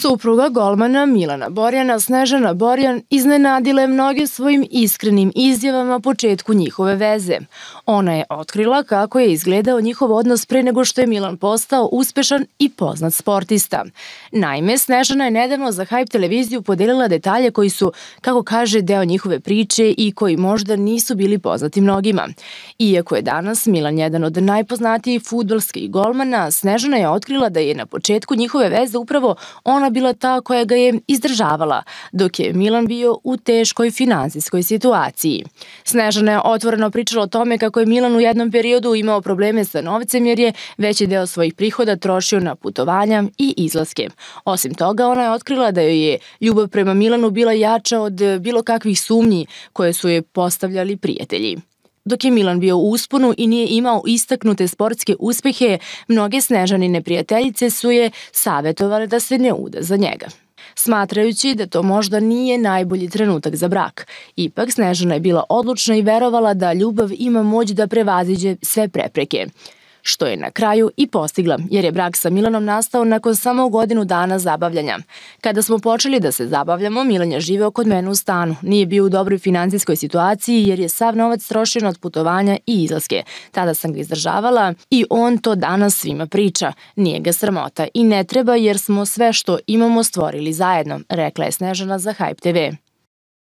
Supruga golmana Milana Borjana, Snežana Borjan, iznenadila je mnoge svojim iskrenim izjavama početku njihove veze. Ona je otkrila kako je izgledao njihov odnos pre nego što je Milan postao uspešan i poznat sportista. Naime, Snežana je nedavno za Hype televiziju podelila detalje koji su, kako kaže, deo njihove priče i koji možda nisu bili poznati mnogima. Iako je danas Milan jedan od najpoznatijih fudbalskih golmana, Snežana je otkrila da je na početku njihove veze upravo ona bila ta koja ga je izdržavala, dok je Milan bio u teškoj finansijskoj situaciji. Snežana je otvoreno pričala o tome kako je Milan u jednom periodu imao probleme sa novcem jer je veći deo svojih prihoda trošio na putovanja i izlaske. Osim toga, ona je otkrila da joj je ljubav prema Milanu bila jača od bilo kakvih sumnji koje su joj postavljali prijatelji. Dok je Milan bio u usponu i nije imao istaknute sportske uspehe, mnoge Snežanine prijateljice su je savetovale da se ne uda za njega, smatrajući da to možda nije najbolji trenutak za brak. Ipak, Snežana je bila odlučna i verovala da ljubav ima moć da prevaziđe sve prepreke, što je na kraju i postigla, jer je brak sa Milanom nastao nakon samo godinu dana zabavljanja. Kada smo počeli da se zabavljamo, Milan je živeo kod mene u stanu. Nije bio u dobroj finansijskoj situaciji jer je sav novac trošio na putovanja i izlaske. Tada sam ga izdržavala i on to danas svima priča. Nije ga sramota i ne treba jer smo sve što imamo stvorili zajedno, rekla je Snežana za Hype TV.